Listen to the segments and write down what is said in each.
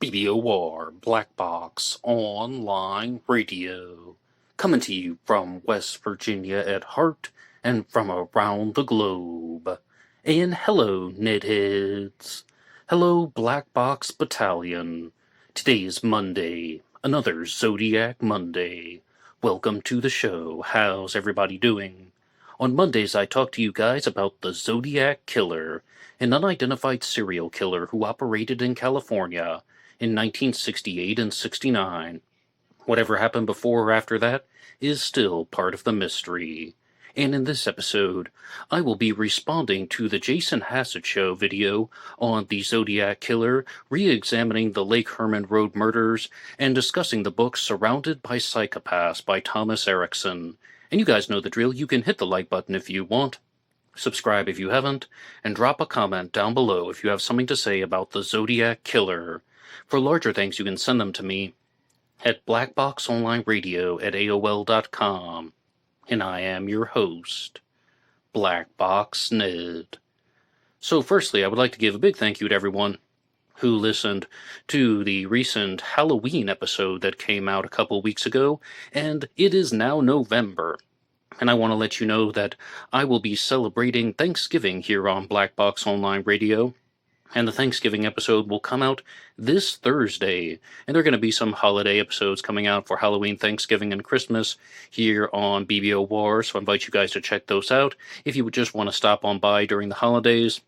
BBOR, Black Box Online Radio, coming to you from West Virginia at heart and from around the globe. And hello, Nedheads. Hello, Black Box Battalion. Today is Monday, another Zodiac Monday. Welcome to the show. How's everybody doing? On Mondays, I talk to you guys about the Zodiac Killer, an unidentified serial killer who operated in California in 1968 and 69. Whatever happened before or after that is still part of the mystery. And in this episode, I will be responding to the Jason Hassett Show video on the Zodiac Killer, re-examining the Lake Herman Road Murders, and discussing the book Surrounded by Psychopaths by Thomas Erickson. And you guys know the drill. You can hit the like button if you want, subscribe if you haven't, and drop a comment down below if you have something to say about the Zodiac Killer. For larger things, you can send them to me at blackboxonlineradio@aol.com. And I am your host, Box Ned. So firstly, I would like to give a big thank you to everyone who listened to the recent Halloween episode that came out a couple weeks ago, and it is now November. And I want to let you know that I will be celebrating Thanksgiving here on Black Box Online Radio. And the Thanksgiving episode will come out this Thursday. And there are going to be some holiday episodes coming out for Halloween, Thanksgiving, and Christmas here on BBO War. So I invite you guys to check those out if you would just want to stop on by during the holidays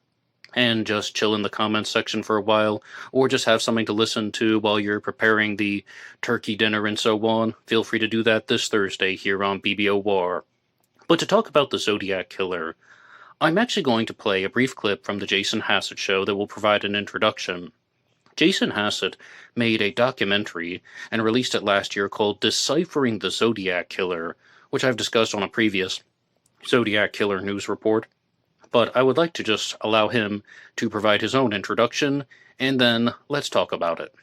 and just chill in the comments section for a while, or just have something to listen to while you're preparing the turkey dinner and so on. Feel free to do that this Thursday here on BBO War. But to talk about the Zodiac Killer, I'm actually going to play a brief clip from the Jason Hassett Show that will provide an introduction. Jason Hassett made a documentary and released it last year called Deciphering the Zodiac Killer, which I've discussed on a previous Zodiac Killer news report. But I would like to just allow him to provide his own introduction, and then let's talk about it.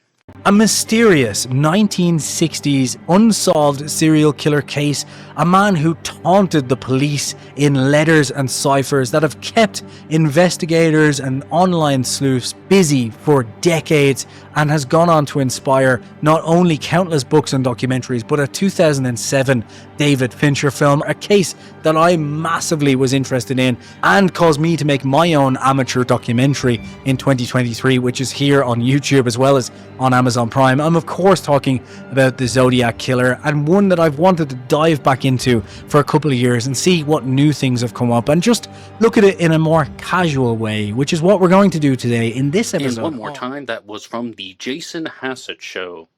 A mysterious 1960s unsolved serial killer case, a man who taunted the police in letters and ciphers that have kept investigators and online sleuths busy for decades, and has gone on to inspire not only countless books and documentaries, but a 2007 David Fincher film, a case that I massively was interested in and caused me to make my own amateur documentary in 2023, which is here on YouTube as well as on Amazon Prime. I'm of course talking about the Zodiac Killer, and one that I've wanted to dive back into for a couple of years and see what new things have come up and just look at it in a more casual way, which is what we're going to do today in this episode. And one more time, that was from the Jason Hassett Show.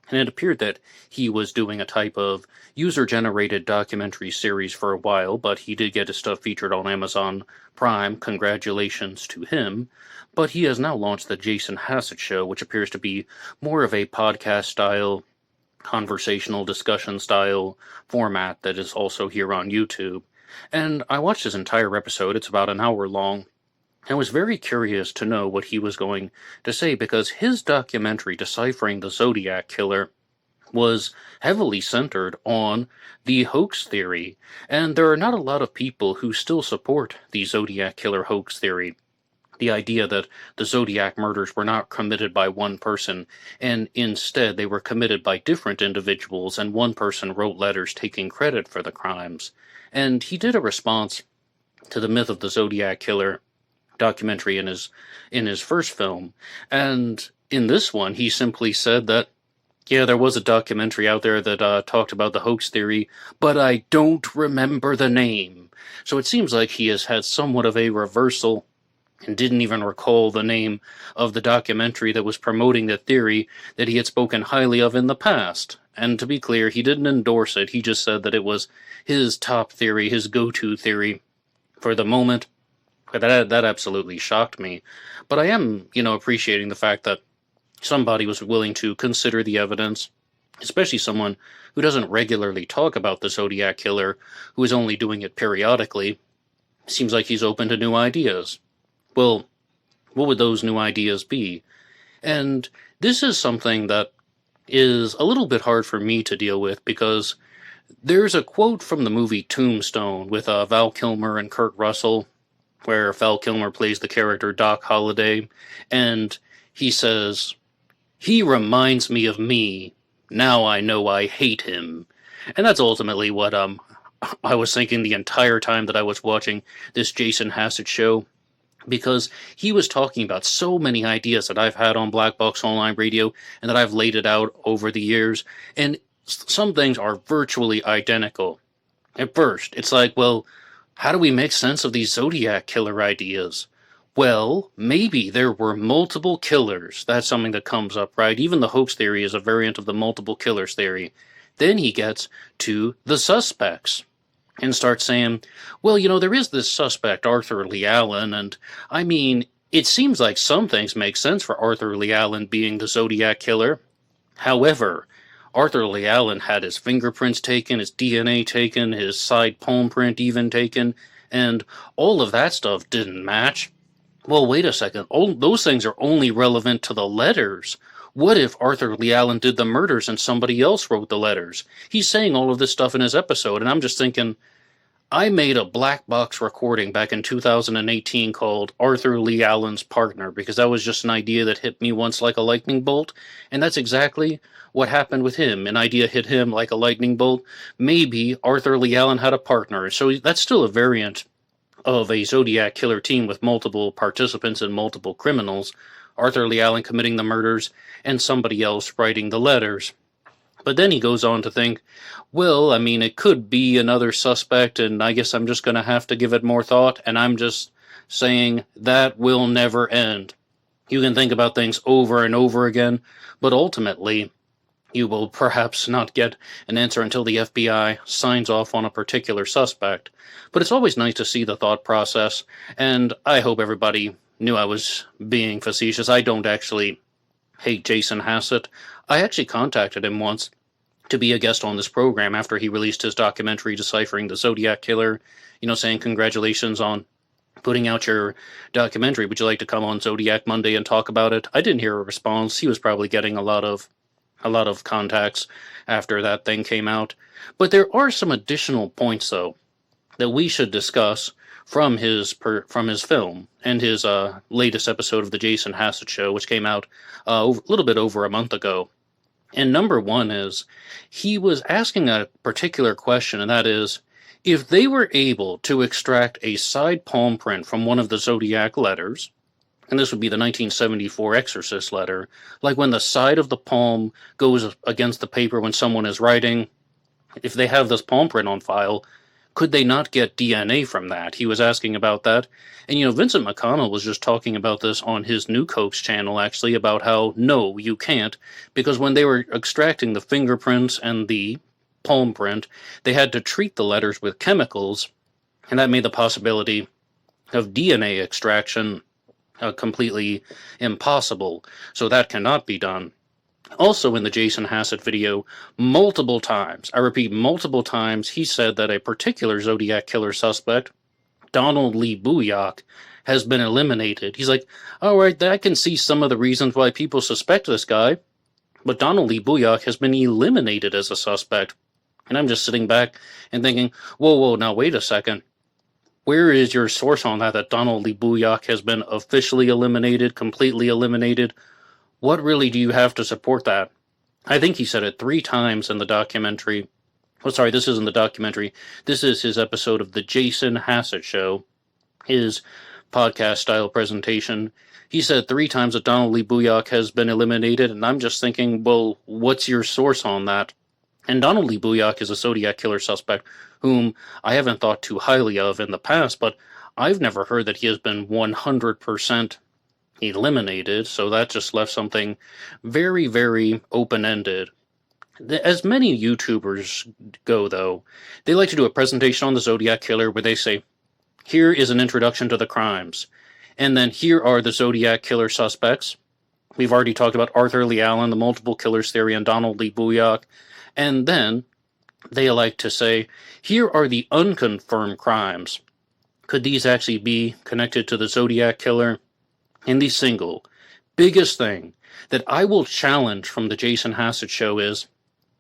And it appeared that he was doing a type of user-generated documentary series for a while, but he did get his stuff featured on Amazon Prime. Congratulations to him. But he has now launched the Jason Hassett Show, which appears to be more of a podcast-style, conversational discussion-style format that is also here on YouTube. And I watched his entire episode. It's about an hour long. I was very curious to know what he was going to say, because his documentary, Deciphering the Zodiac Killer, was heavily centered on the hoax theory, and there are not a lot of people who still support the Zodiac Killer hoax theory. The idea that the Zodiac murders were not committed by one person, and instead they were committed by different individuals, and one person wrote letters taking credit for the crimes. And he did a response to the myth of the Zodiac Killer documentary in his first film, and in this one he simply said that, yeah, there was a documentary out there that talked about the hoax theory, but I don't remember the name. So it seems like he has had somewhat of a reversal and didn't even recall the name of the documentary that was promoting the theory that he had spoken highly of in the past. And to be clear, he didn't endorse it. He just said that it was his top theory, his go-to theory for the moment. That absolutely shocked me. But I am, appreciating the fact that somebody was willing to consider the evidence, especially someone who doesn't regularly talk about the Zodiac Killer, who is only doing it periodically. Seems like he's open to new ideas. Well, what would those new ideas be? And this is something that is a little bit hard for me to deal with, because there's a quote from the movie Tombstone with Val Kilmer and Kurt Russell, where Val Kilmer plays the character Doc Holliday, and he says, He reminds me of me. Now I know I hate him. And that's ultimately what I was thinking the entire time that I was watching this Jason Hassett show, because he was talking about so many ideas that I've had on Black Box Online Radio and that I've laid it out over the years, and some things are virtually identical. At first, it's like, well, how do we make sense of these Zodiac Killer ideas? Well, maybe there were multiple killers. That's something that comes up, right? Even the hoax theory is a variant of the multiple killers theory. Then he gets to the suspects and starts saying, well, there is this suspect, Arthur Lee Allen, and I mean, it seems like some things make sense for Arthur Lee Allen being the Zodiac Killer. However, Arthur Lee Allen had his fingerprints taken, his DNA taken, his side palm print even taken, and all of that stuff didn't match. Well, wait a second. All those things are only relevant to the letters. What if Arthur Lee Allen did the murders and somebody else wrote the letters? He's saying all of this stuff in his episode, and I'm just thinking, I made a black box recording back in 2018 called Arthur Lee Allen's Partner, because that was just an idea that hit me once like a lightning bolt, and that's exactly what happened with him. An idea hit him like a lightning bolt. Maybe Arthur Lee Allen had a partner, so that's still a variant of a Zodiac Killer team with multiple participants and multiple criminals, Arthur Lee Allen committing the murders and somebody else writing the letters. But then he goes on to think, well, I mean, it could be another suspect, and I guess I'm just going to have to give it more thought, and I'm just saying that will never end. You can think about things over and over again, but ultimately, you will perhaps not get an answer until the FBI signs off on a particular suspect. But it's always nice to see the thought process, and I hope everybody knew I was being facetious. I don't actually hate Jason Hassett. I actually contacted him once to be a guest on this program after he released his documentary deciphering the Zodiac Killer, saying congratulations on putting out your documentary. Would you like to come on Zodiac Monday and talk about it? I didn't hear a response. He was probably getting a lot of contacts after that thing came out. But there are some additional points, though, that we should discuss from his film and his latest episode of the Jason Hassett Show, which came out a little bit over a month ago. And number one is, he was asking a particular question, and that is, if they were able to extract a side palm print from one of the Zodiac letters, and this would be the 1974 Exorcist letter, like when the side of the palm goes against the paper when someone is writing, if they have this palm print on file, could they not get DNA from that? He was asking about that. And, Vincent McConnell was just talking about this on his New Cokes channel, actually, about how, no, you can't, because when they were extracting the fingerprints and the palm print, they had to treat the letters with chemicals, and that made the possibility of DNA extraction completely impossible. So that cannot be done. Also in the Jason Hassett video, multiple times, I repeat, multiple times, he said that a particular Zodiac Killer suspect, Donald Lee Booyak, has been eliminated. He's like, all right, I can see some of the reasons why people suspect this guy, but Donald Lee Booyak has been eliminated as a suspect. And I'm just sitting back and thinking, whoa, now wait a second. Where is your source on that Donald Lee Booyak has been officially eliminated, completely eliminated? What really do you have to support that? I think he said it 3 times in the documentary. Oh, sorry, this isn't the documentary. This is his episode of the Jason Hassett Show, his podcast-style presentation. He said 3 times that Donald Lee Booyak has been eliminated, and I'm just thinking, well, what's your source on that? And Donald Lee Booyak is a Zodiac Killer suspect whom I haven't thought too highly of in the past, but I've never heard that he has been 100% eliminated, so that just left something very, very open-ended. As many YouTubers go, though, they like to do a presentation on the Zodiac Killer where they say, here is an introduction to the crimes, and then here are the Zodiac Killer suspects. We've already talked about Arthur Lee Allen, the multiple killers theory, and Donald Lee Booyak. And then they like to say, here are the unconfirmed crimes. Could these actually be connected to the Zodiac Killer? And the single biggest thing that I will challenge from the Jason Hassett Show is,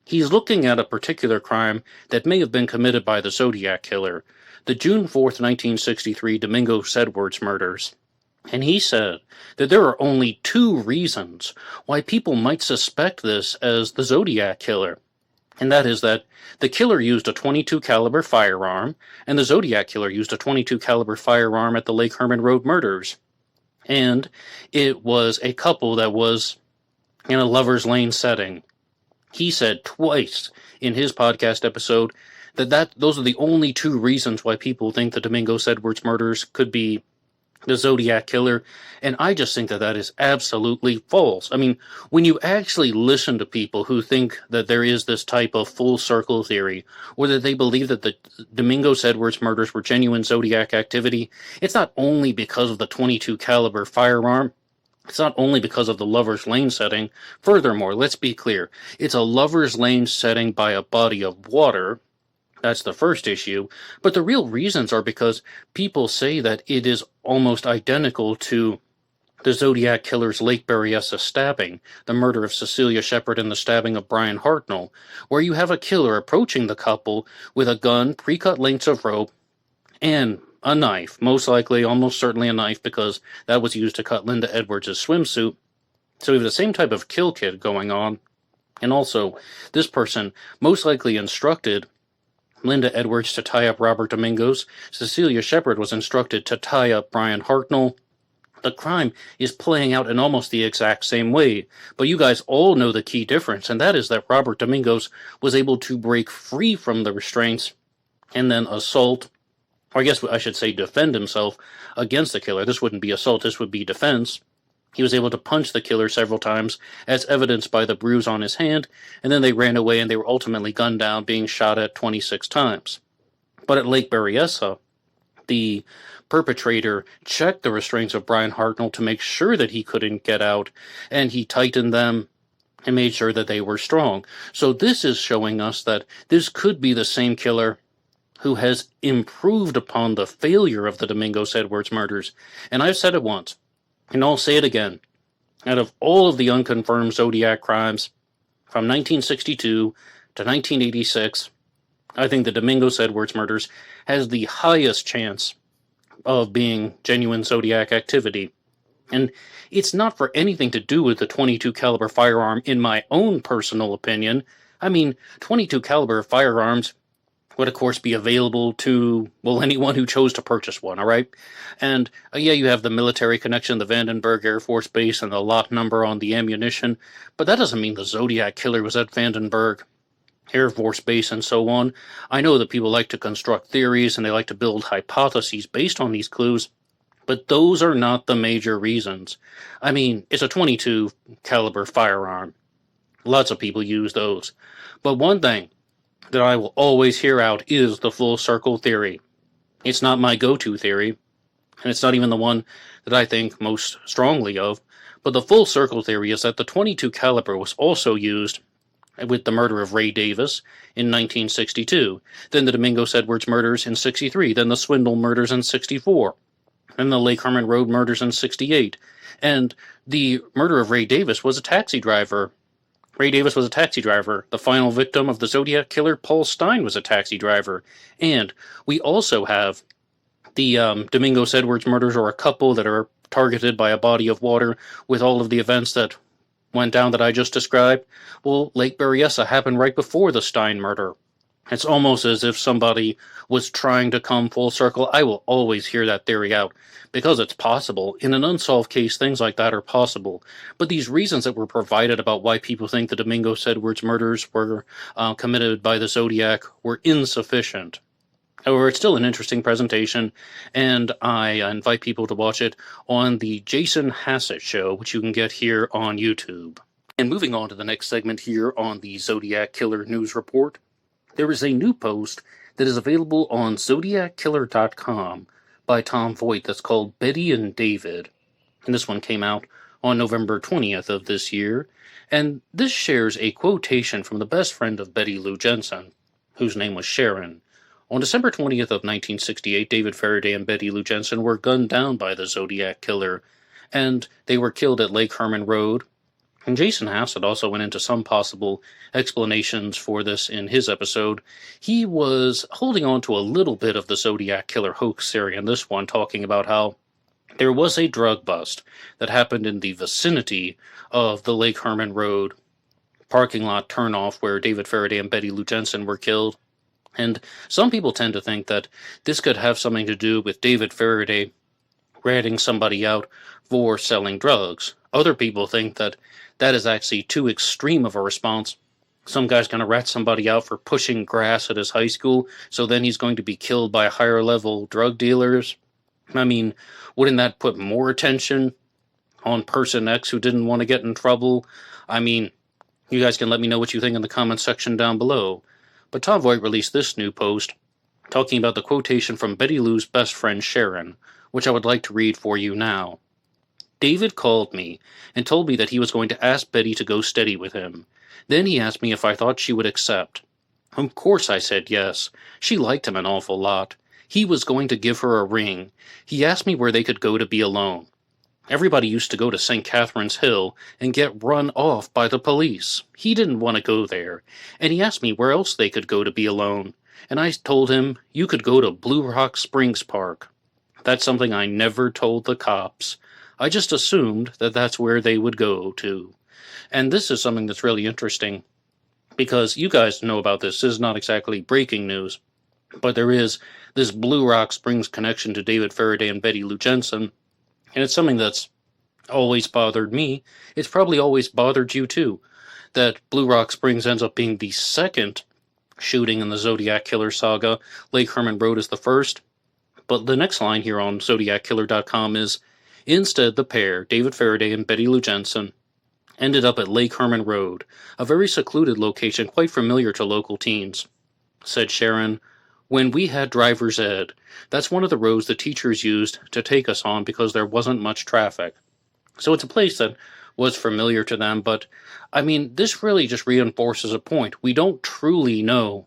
he's looking at a particular crime that may have been committed by the Zodiac Killer, the June 4th, 1963 Domingo Sedwards murders. And he said that there are only two reasons why people might suspect this as the Zodiac Killer. And that is that the killer used a .22 caliber firearm, and the Zodiac Killer used a .22 caliber firearm at the Lake Herman Road murders. And it was a couple that was in a lover's lane setting. He said twice in his podcast episode that those are the only two reasons why people think the Domingos Edwards murders could be the Zodiac Killer, and I just think that that is absolutely false. I mean, when you actually listen to people who think that there is this type of full circle theory, or that they believe that the Domingos Edwards murders were genuine Zodiac activity, it's not only because of the .22 caliber firearm, it's not only because of the lover's lane setting. Furthermore, let's be clear, it's a lover's lane setting by a body of water. That's the first issue. But the real reasons are because people say that it is almost identical to the Zodiac Killer's Lake Berryessa stabbing, the murder of Cecilia Shepard and the stabbing of Brian Hartnell, where you have a killer approaching the couple with a gun, pre-cut lengths of rope, and a knife. Most likely, almost certainly a knife, because that was used to cut Linda Edwards' swimsuit. So we have the same type of kill kit going on. And also, this person most likely instructed Linda Edwards to tie up Robert Domingos. Cecilia Shepard was instructed to tie up Brian Hartnell. The crime is playing out in almost the exact same way, but you guys all know the key difference, and that is that Robert Domingos was able to break free from the restraints and then assault, or I guess I should say defend himself against the killer. This wouldn't be assault, this would be defense. He was able to punch the killer several times, as evidenced by the bruise on his hand, and then they ran away and they were ultimately gunned down, being shot at 26 times. But at Lake Berryessa, the perpetrator checked the restraints of Brian Hartnell to make sure that he couldn't get out, and he tightened them and made sure that they were strong. So this is showing us that this could be the same killer who has improved upon the failure of the Domingos Edwards murders. And I've said it once, and I'll say it again. Out of all of the unconfirmed Zodiac crimes from 1962 to 1986, I think the Domingos Edwards murders has the highest chance of being genuine Zodiac activity. And it's not for anything to do with the .22 caliber firearm, in my own personal opinion. I mean, .22 caliber firearms would, of course, be available to, well, anyone who chose to purchase one, all right? And, yeah, you have the military connection, the Vandenberg Air Force Base, and the lot number on the ammunition, but that doesn't mean the Zodiac Killer was at Vandenberg Air Force Base and so on. I know that people like to construct theories, and they like to build hypotheses based on these clues, but those are not the major reasons. I mean, it's a .22 caliber firearm. Lots of people use those. But one thing that I will always hear out is the full circle theory. It's not my go-to theory, and it's not even the one that I think most strongly of, but the full circle theory is that the .22 caliber was also used with the murder of Ray Davis in 1962, then the Domingos Edwards murders in 63, then the Swindle murders in 64, then the Lake Herman Road murders in 68, and the murder of Ray Davis was a taxi driver. Ray Davis was a taxi driver. The final victim of the Zodiac Killer, Paul Stine, was a taxi driver. And we also have the Domingos Edwards murders, or a couple that are targeted by a body of water with all of the events that went down that I just described. Well, Lake Berryessa happened right before the Stine murder. It's almost as if somebody was trying to come full circle. I will always hear that theory out, because it's possible. In an unsolved case, things like that are possible. But these reasons that were provided about why people think the Domingos Edwards murders were committed by the Zodiac were insufficient. However, it's still an interesting presentation, and I invite people to watch it on the Jason Hassett Show, which you can get here on YouTube. And moving on to the next segment here on the Zodiac Killer News Report, there is a new post that is available on zodiackiller.com by Tom Voigt that's called Betty and David. And this one came out on November 20th of this year. And this shares a quotation from the best friend of Betty Lou Jensen, whose name was Sharon. On December 20th of 1968, David Faraday and Betty Lou Jensen were gunned down by the Zodiac Killer, and they were killed at Lake Herman Road. And Jason Hassett also went into some possible explanations for this in his episode. He was holding on to a little bit of the Zodiac Killer hoax theory in this one, talking about how there was a drug bust that happened in the vicinity of the Lake Herman Road parking lot turnoff where David Faraday and Betty Lou Jensen were killed. And some people tend to think that this could have something to do with David Faraday ratting somebody out for selling drugs. Other people think that that is actually too extreme of a response. Some guy's going to rat somebody out for pushing grass at his high school, so then he's going to be killed by higher level drug dealers. I mean, wouldn't that put more attention on person X who didn't want to get in trouble? I mean, you guys can let me know what you think in the comments section down below. But Tom Voigt released this new post talking about the quotation from Betty Lou's best friend Sharon, which I would like to read for you now. David called me and told me that he was going to ask Betty to go steady with him. Then he asked me if I thought she would accept. Of course I said yes. She liked him an awful lot. He was going to give her a ring. He asked me where they could go to be alone. Everybody used to go to St. Catherine's Hill and get run off by the police. He didn't want to go there, and he asked me where else they could go to be alone. And I told him, you could go to Blue Rock Springs Park. That's something I never told the cops. I just assumed that that's where they would go to. And this is something that's really interesting, because you guys know about this. This is not exactly breaking news, but there is this Blue Rock Springs connection to David Faraday and Betty Lou Jensen. And it's something that's always bothered me. It's probably always bothered you too, that Blue Rock Springs ends up being the second shooting in the Zodiac Killer saga. Lake Herman Road is the first. But the next line here on ZodiacKiller.com is, instead the pair, David Faraday and Betty Lou Jensen, ended up at Lake Herman Road, a very secluded location quite familiar to local teens. Said Sharon, when we had driver's ed, that's one of the roads the teachers used to take us on because there wasn't much traffic. So it's a place that was familiar to them, but, I mean, this really just reinforces a point. We don't truly know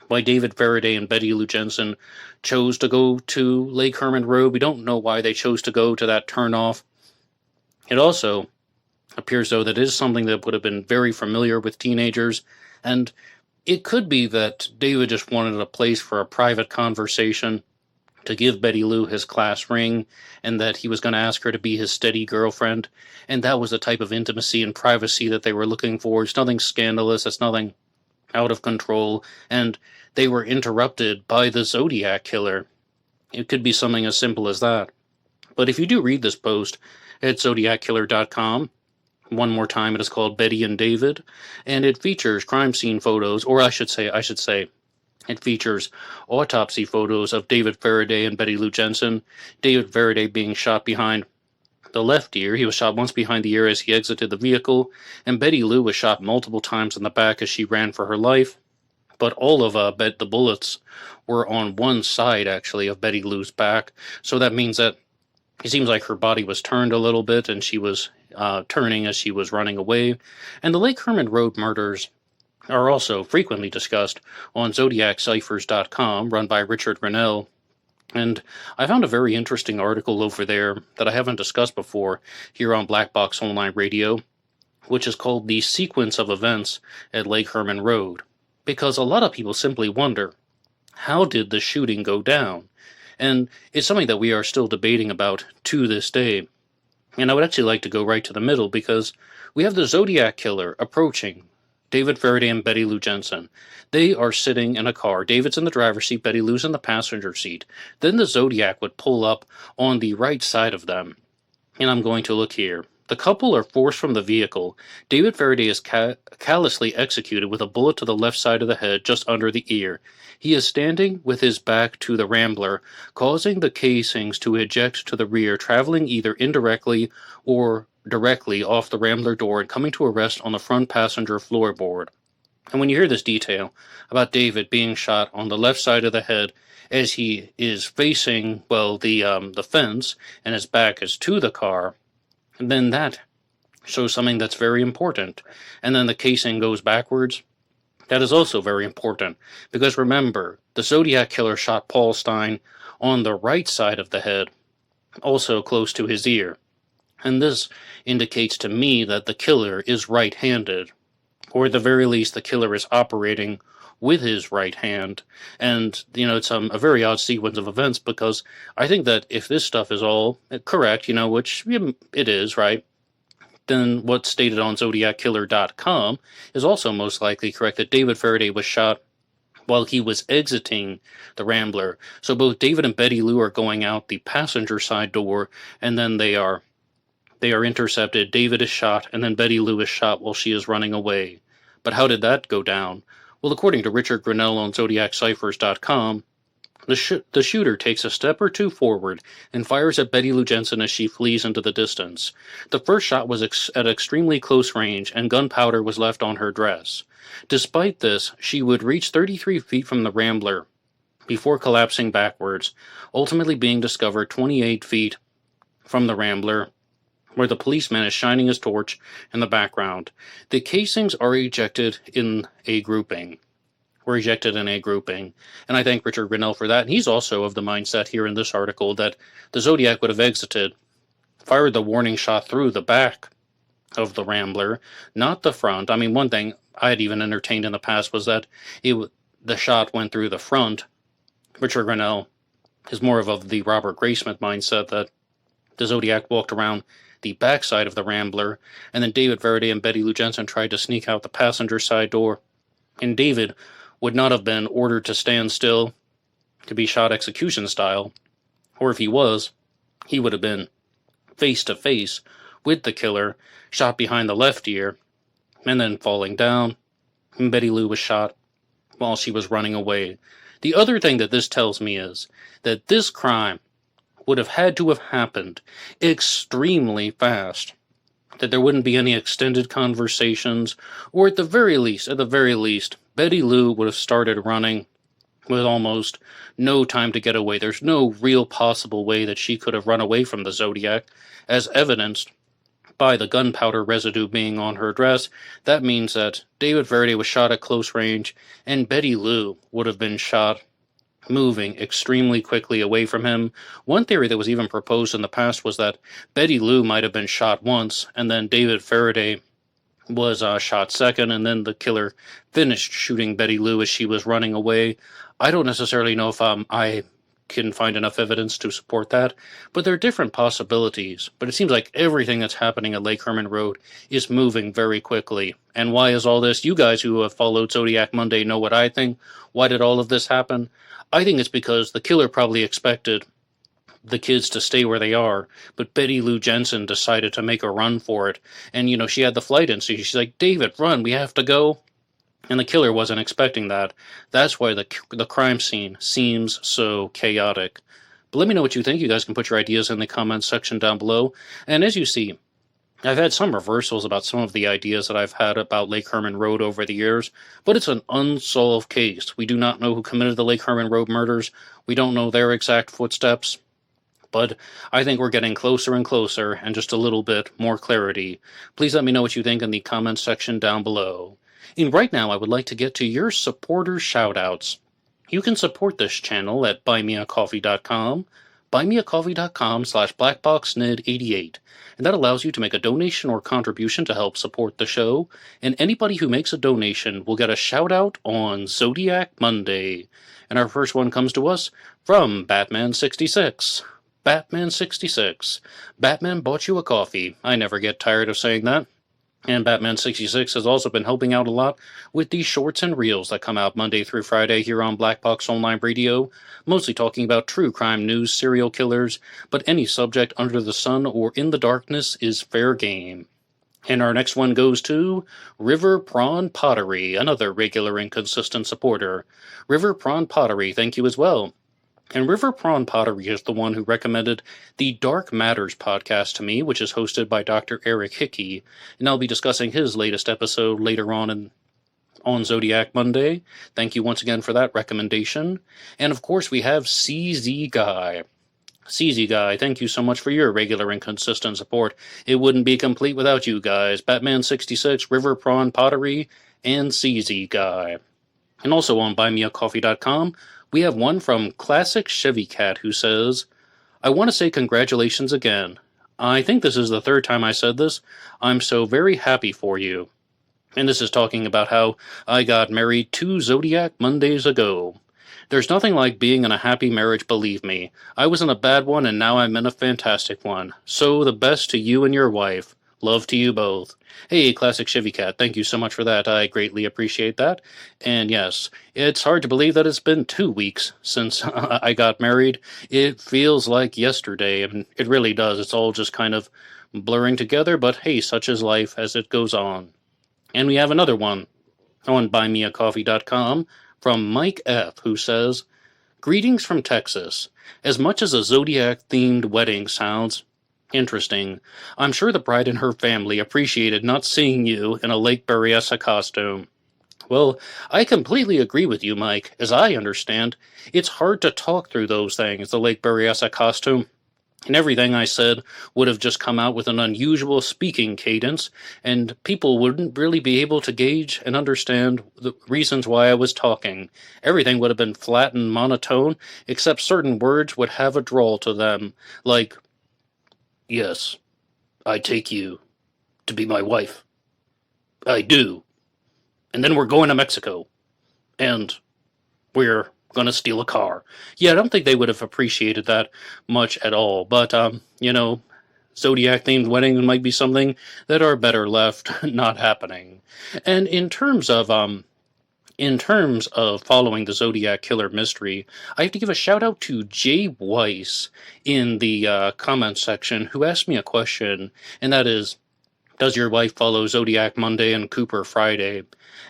why David Faraday and Betty Lou Jensen chose to go to Lake Herman Road. We don't know why they chose to go to that turnoff. It also appears, though, that it is something that would have been very familiar with teenagers, and it could be that David just wanted a place for a private conversation to give Betty Lou his class ring, and that he was going to ask her to be his steady girlfriend, and that was the type of intimacy and privacy that they were looking for. It's nothing scandalous, it's nothing out of control, and they were interrupted by the Zodiac Killer. It could be something as simple as that. But if you do read this post at ZodiacKiller.com, one more time, it is called Betty and David, and it features crime scene photos, or I should say, it features autopsy photos of David Faraday and Betty Lou Jensen. David Faraday being shot behind the left ear. He was shot once behind the ear as he exited the vehicle, and Betty Lou was shot multiple times in the back as she ran for her life. But all of the bullets were on one side, actually, of Betty Lou's back, so that means that it seems like her body was turned a little bit, and she was turning as she was running away. And the Lake Herman Road murders are also frequently discussed on ZodiacCiphers.com, run by Richard Rennell. And I found a very interesting article over there that I haven't discussed before here on Black Box Online Radio, which is called The Sequence of Events at Lake Herman Road. Because a lot of people simply wonder, how did the shooting go down? And it's something that we are still debating about to this day. And I would actually like to go right to the middle, because we have the Zodiac Killer approaching David Faraday and Betty Lou Jensen. They are sitting in a car. David's in the driver's seat, Betty Lou's in the passenger seat. Then the Zodiac would pull up on the right side of them. And I'm going to look here. The couple are forced from the vehicle. David Faraday is callously executed with a bullet to the left side of the head, just under the ear. He is standing with his back to the Rambler, causing the casings to eject to the rear, traveling either indirectly or directly off the Rambler door and coming to a rest on the front passenger floorboard. And when you hear this detail about David being shot on the left side of the head as he is facing, the fence, and his back is to the car, and then that shows something that's very important. And then the casing goes backwards. That is also very important, because remember, the Zodiac Killer shot Paul Stine on the right side of the head, also close to his ear. And this indicates to me that the killer is right-handed. or at the very least, the killer is operating with his right hand. And, it's a very odd sequence of events, because I think that if this stuff is all correct, which it is, right, then what's stated on ZodiacKiller.com is also most likely correct, that David Faraday was shot while he was exiting the Rambler. So both David and Betty Lou are going out the passenger side door, and then they are intercepted. David is shot, and then Betty Lou is shot while she is running away. But how did that go down? Well, according to Richard Grinnell on ZodiacCiphers.com, the shooter takes a step or two forward and fires at Betty Lou Jensen as she flees into the distance. The first shot was at extremely close range, and gunpowder was left on her dress. Despite this, she would reach 33 feet from the Rambler before collapsing backwards, ultimately being discovered 28 feet from the Rambler, where the policeman is shining his torch in the background. The casings are ejected in a grouping. And I thank Richard Grinnell for that. And he's also of the mindset here in this article that the Zodiac would have exited, fired the warning shot through the back of the Rambler, not the front. I mean, one thing I had even entertained in the past was that the shot went through the front. Richard Grinnell is more of the Robert Graysmith mindset that the Zodiac walked around the backside of the Rambler, and then David Faraday and Betty Lou Jensen tried to sneak out the passenger side door, and David would not have been ordered to stand still to be shot execution style, or if he was, he would have been face to face with the killer, shot behind the left ear, and then falling down, and Betty Lou was shot while she was running away. The other thing that this tells me is that this crime would have had to have happened extremely fast, that there wouldn't be any extended conversations, or at the very least, Betty Lou would have started running with almost no time to get away. There's no real possible way that she could have run away from the Zodiac, as evidenced by the gunpowder residue being on her dress. That means that David Faraday was shot at close range, and Betty Lou would have been shot moving extremely quickly away from him. One theory that was even proposed in the past was that Betty Lou might have been shot once, and then David Faraday was shot second, and then the killer finished shooting Betty Lou as she was running away. I don't necessarily know if I can find enough evidence to support that, but there are different possibilities. But it seems like everything that's happening at Lake Herman Road is moving very quickly. And why is all this? You guys who have followed Zodiac Monday know what I think. Why did all of this happen? I think it's because the killer probably expected the kids to stay where they are, but Betty Lou Jensen decided to make a run for it. And, she had the flight in, so she's like, David, run, we have to go. And the killer wasn't expecting that. That's why the crime scene seems so chaotic. But let me know what you think. You guys can put your ideas in the comments section down below. And as you see, I've had some reversals about some of the ideas that I've had about Lake Herman Road over the years, but it's an unsolved case. We do not know who committed the Lake Herman Road murders. We don't know their exact footsteps. But I think we're getting closer and closer, and just a little bit more clarity. Please let me know what you think in the comments section down below. And right now, I would like to get to your supporter shoutouts. You can support this channel at buymeacoffee.com, buymeacoffee.com/blackboxned88, and that allows you to make a donation or contribution to help support the show, and anybody who makes a donation will get a shoutout on Zodiac Monday. And our first one comes to us from Batman66. Batman66. Batman bought you a coffee. I never get tired of saying that. And Batman66 has also been helping out a lot with these shorts and reels that come out Monday through Friday here on Black Box Online Radio, mostly talking about true crime news, serial killers, but any subject under the sun or in the darkness is fair game. And our next one goes to River Prawn Pottery, another regular and consistent supporter. River Prawn Pottery, thank you as well. And River Prawn Pottery is the one who recommended the Dark Matters podcast to me, which is hosted by Dr. Eric Hickey, and I'll be discussing his latest episode later on Zodiac Monday. Thank you once again for that recommendation. And of course we have CZ Guy. CZ Guy, thank you so much for your regular and consistent support. It wouldn't be complete without you guys. Batman66, River Prawn Pottery, and CZ Guy. And also on buymeacoffee.com, we have one from Classic Chevy Cat who says, I want to say congratulations again. I think this is the third time I said this. I'm so very happy for you. And this is talking about how I got married 2 Zodiac Mondays ago. There's nothing like being in a happy marriage, believe me. I was in a bad one and now I'm in a fantastic one. So the best to you and your wife. Love to you both. Hey, Classic Chevy Cat, thank you so much for that. I greatly appreciate that. And yes, it's hard to believe that it's been 2 weeks since I got married. It feels like yesterday, and it really does. It's all just kind of blurring together, but hey, such is life as it goes on. And we have another one on buymeacoffee.com from Mike F., who says, "Greetings from Texas. As much as a Zodiac-themed wedding sounds interesting, I'm sure the bride and her family appreciated not seeing you in a Lake Berryessa costume." Well, I completely agree with you, Mike. As I understand, it's hard to talk through those things, the Lake Berryessa costume. And everything I said would have just come out with an unusual speaking cadence, and people wouldn't really be able to gauge and understand the reasons why I was talking. Everything would have been flat and monotone, except certain words would have a drawl to them, like, "Yes, I take you to be my wife. I do. And then we're going to Mexico. And we're gonna steal a car." Yeah, I don't think they would have appreciated that much at all. But, Zodiac-themed weddings might be something that are better left not happening. And in terms of following the Zodiac Killer mystery, I have to give a shout out to Jay Weiss in the comments section, who asked me a question, and that is, does your wife follow Zodiac Monday and Cooper Friday?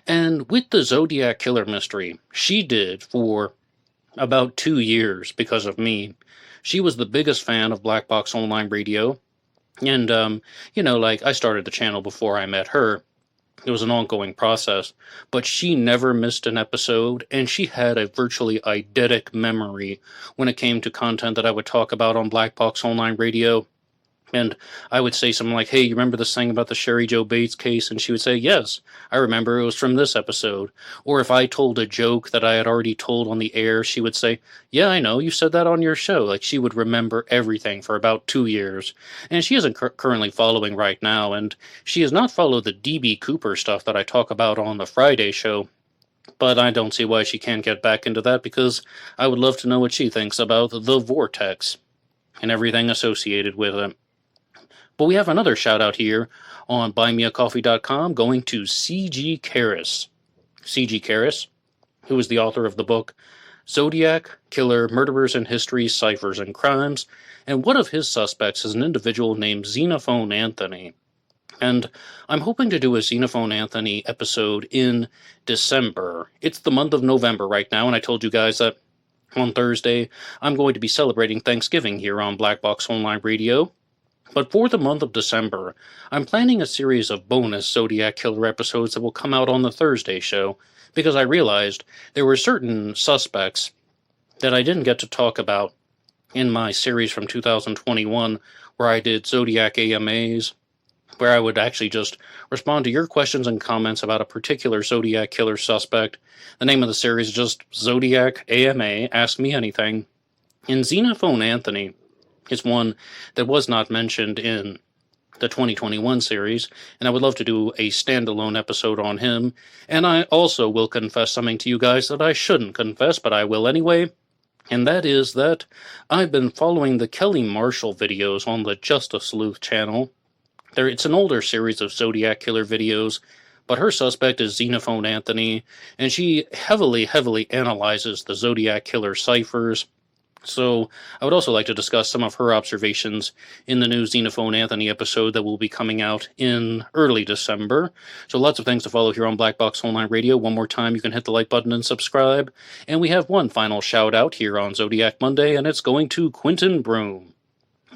And with the Zodiac Killer mystery, she did for about 2 years because of me. She was the biggest fan of Black Box Online Radio. And, I started the channel before I met her. It was an ongoing process, but she never missed an episode, and she had a virtually eidetic memory when it came to content that I would talk about on Black Box Online Radio. And I would say something like, "Hey, you remember this thing about the Sherry Joe Bates case?" And she would say, "Yes, I remember, it was from this episode." Or if I told a joke that I had already told on the air, she would say, "Yeah, I know, you said that on your show." Like, she would remember everything for about 2 years. And she isn't currently following right now, and she has not followed the DB Cooper stuff that I talk about on the Friday show. But I don't see why she can't get back into that, because I would love to know what she thinks about the Vortex and everything associated with it. But we have another shout out here on buymeacoffee.com going to C.G. Karras. C.G. Karras, who is the author of the book Zodiac Killer, Murderers in History, Ciphers and Crimes, and one of his suspects is an individual named Xenophone Anthony. And I'm hoping to do a Xenophone Anthony episode in December. It's the month of November right now, and I told you guys that on Thursday I'm going to be celebrating Thanksgiving here on Black Box Online Radio. But for the month of December, I'm planning a series of bonus Zodiac Killer episodes that will come out on the Thursday show, because I realized there were certain suspects that I didn't get to talk about in my series from 2021, where I did Zodiac AMAs, where I would actually just respond to your questions and comments about a particular Zodiac Killer suspect. The name of the series is just Zodiac AMA, Ask Me Anything. In Xenophone Anthony is one that was not mentioned in the 2021 series, and I would love to do a standalone episode on him. And I also will confess something to you guys that I shouldn't confess, but I will anyway, and that is that I've been following the Kelly Marshall videos on the Justice Sleuth channel. It's an older series of Zodiac Killer videos, but her suspect is Xenophone Anthony, and she heavily analyzes the Zodiac Killer ciphers. So I would also like to discuss some of her observations in the new Xenophone Anthony episode that will be coming out in early December. So lots of things to follow here on Black Box Online Radio. One more time, you can hit the like button and subscribe. And we have one final shout out here on Zodiac Monday, and it's going to Quentin Broom.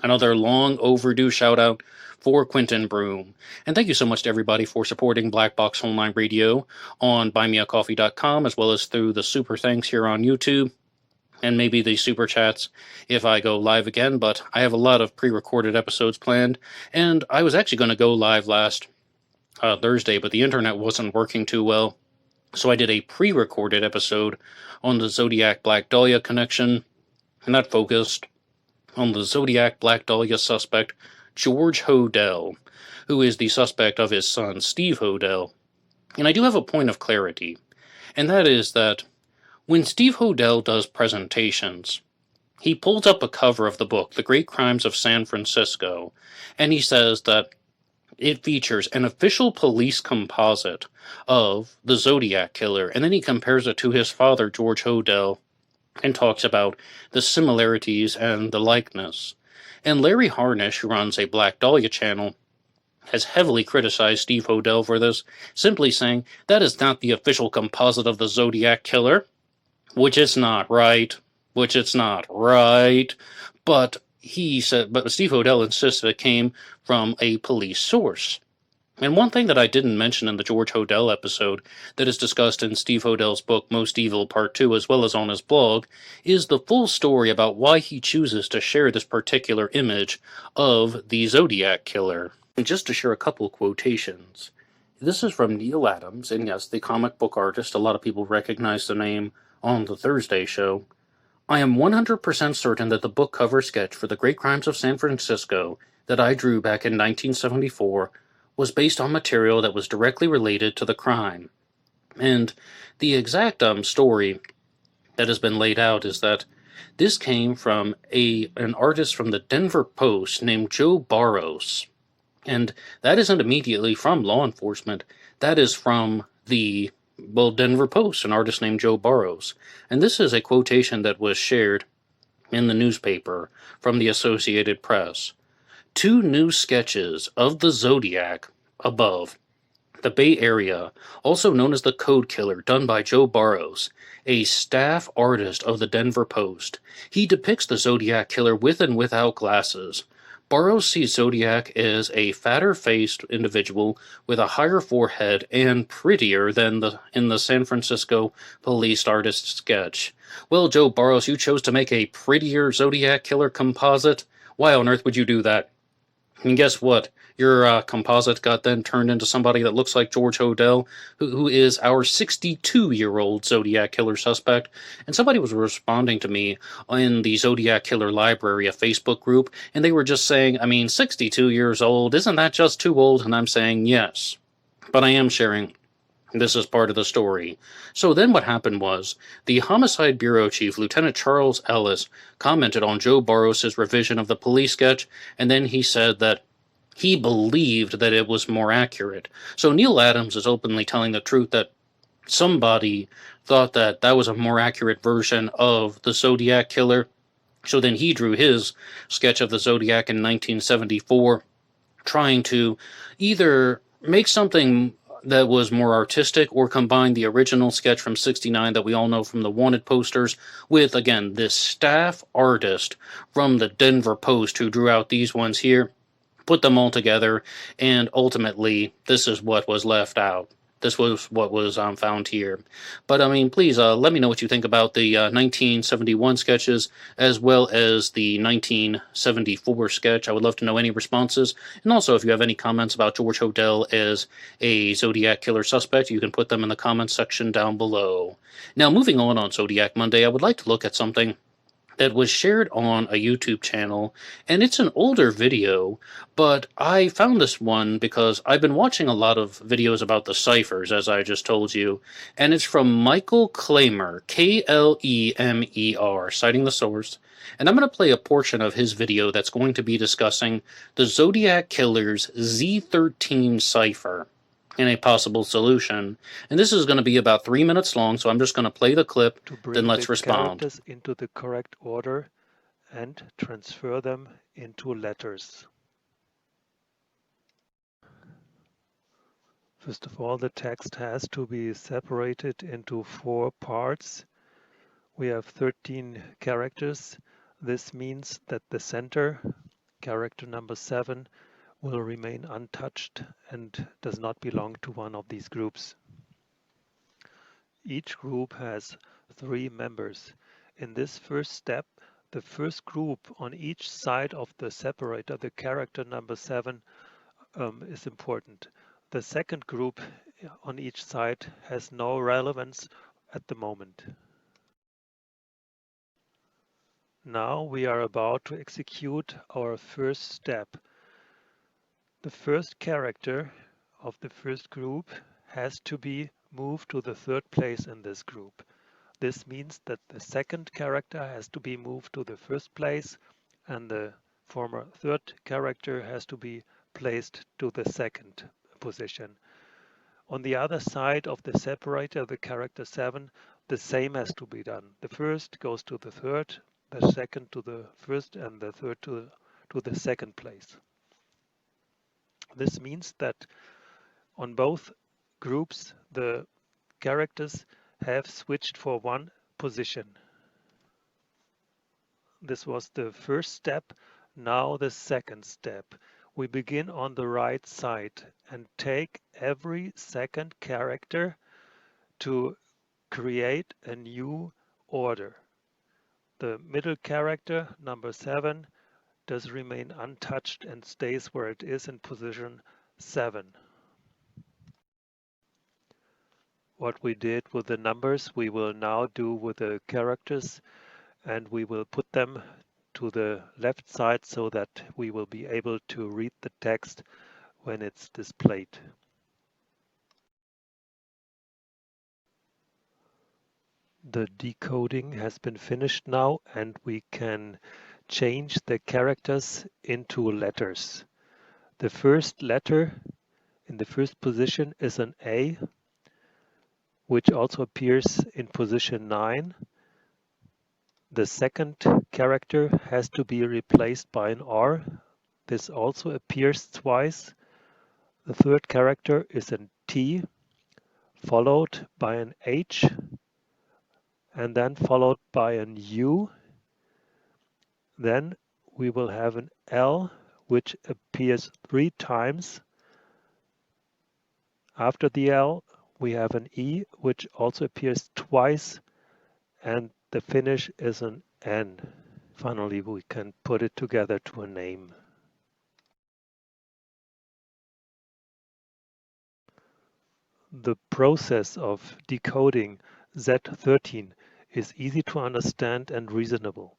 Another long overdue shout out for Quentin Broom. And thank you so much to everybody for supporting Black Box Online Radio on buymeacoffee.com, as well as through the super thanks here on YouTube, and maybe the super chats if I go live again. But I have a lot of pre-recorded episodes planned, and I was actually going to go live last Thursday, but the internet wasn't working too well, so I did a pre-recorded episode on the Zodiac Black Dahlia connection, and that focused on the Zodiac Black Dahlia suspect George Hodel, who is the suspect of his son Steve Hodel. And I do have a point of clarity, and that is that when Steve Hodel does presentations, he pulls up a cover of the book, The Great Crimes of San Francisco, and he says that it features an official police composite of the Zodiac Killer, and then he compares it to his father, George Hodel, and talks about the similarities and the likeness. And Larry Harnish, who runs a Black Dahlia channel, has heavily criticized Steve Hodel for this, simply saying that is not the official composite of the Zodiac Killer, which it's not, right? Which it's not, right? But Steve Hodel insisted it came from a police source. And one thing that I didn't mention in the George Hodel episode that is discussed in Steve Hodel's book Most Evil Part 2 as well as on his blog is the full story about why he chooses to share this particular image of the Zodiac Killer. And just to share a couple quotations. This is from Neil Adams, and yes, the comic book artist. A lot of people recognize the name on the Thursday show. I am 100% certain that the book cover sketch for The Great Crimes of San Francisco that I drew back in 1974 was based on material that was directly related to the crime. And the exact story that has been laid out is that this came from an artist from the Denver Post named Joe Barros. And that isn't immediately from law enforcement. That is from the Denver Post, an artist named Joe Barros. And this is a quotation that was shared in the newspaper from the Associated Press. 2 new sketches of the Zodiac above. The Bay Area, also known as the Code Killer, done by Joe Barros, a staff artist of the Denver Post. He depicts the Zodiac Killer with and without glasses. Barros sees Zodiac as a fatter-faced individual with a higher forehead and prettier than in the San Francisco police artist sketch. Well, Joe Barros, you chose to make a prettier Zodiac Killer composite? Why on earth would you do that? And guess what? Your composite got then turned into somebody that looks like George Hodel, who is our 62-year-old Zodiac Killer suspect. And somebody was responding to me in the Zodiac Killer Library, a Facebook group, and they were just saying, 62 years old, isn't that just too old? And I'm saying, yes. But I am sharing this is part of the story. So then what happened was, the Homicide Bureau Chief, Lieutenant Charles Ellis, commented on Joe Barros' revision of the police sketch, and then he said that he believed that it was more accurate. So Neil Adams is openly telling the truth that somebody thought that that was a more accurate version of the Zodiac Killer. So then he drew his sketch of the Zodiac in 1974, trying to either make something that was more artistic or combine the original sketch from 69 that we all know from the wanted posters with, again, this staff artist from the Denver Post who drew out these ones here, put them all together, and ultimately this is what was left out. This was what was found here. But, please let me know what you think about the 1971 sketches as well as the 1974 sketch. I would love to know any responses. And also, if you have any comments about George Hodel as a Zodiac Killer suspect, you can put them in the comments section down below. Now, moving on Zodiac Monday, I would like to look at something that was shared on a YouTube channel, and it's an older video, but I found this one because I've been watching a lot of videos about the ciphers, as I just told you, and it's from Michael Klemer, K-L-E-M-E-R, citing the source, and I'm going to play a portion of his video that's going to be discussing the Zodiac Killer's Z13 cipher and a possible solution. And this is going to be about 3 minutes long, so I'm just going to play the clip, then let's respond. Characters into the correct order and transfer them into letters. First of all, the text has to be separated into 4 parts. We have 13 characters. This means that the center, character number 7, will remain untouched and does not belong to one of these groups. Each group has 3 members. In this first step, the first group on each side of the separator, the character number 7, is important. The second group on each side has no relevance at the moment. Now we are about to execute our first step. The first character of the first group has to be moved to the third place in this group. This means that the second character has to be moved to the first place and the former third character has to be placed to the second position. On the other side of the separator, the character 7, the same has to be done. The first goes to the third, the second to the first, and the third to the second place. This means that on both groups, the characters have switched for one position. This was the first step. Now the second step. We begin on the right side and take every second character to create a new order. The middle character, number 7, does remain untouched and stays where it is in position 7. What we did with the numbers, we will now do with the characters, and we will put them to the left side so that we will be able to read the text when it's displayed. The decoding has been finished now, and we can change the characters into letters. The first letter in the first position is an A, which also appears in position 9. The second character has to be replaced by an R. This also appears twice. The third character is an T, followed by an H, and then followed by an U. Then we will have an L, which appears 3 times. After the L, we have an E, which also appears twice, and the finish is an N. Finally, we can put it together to a name. The process of decoding Z13 is easy to understand and reasonable.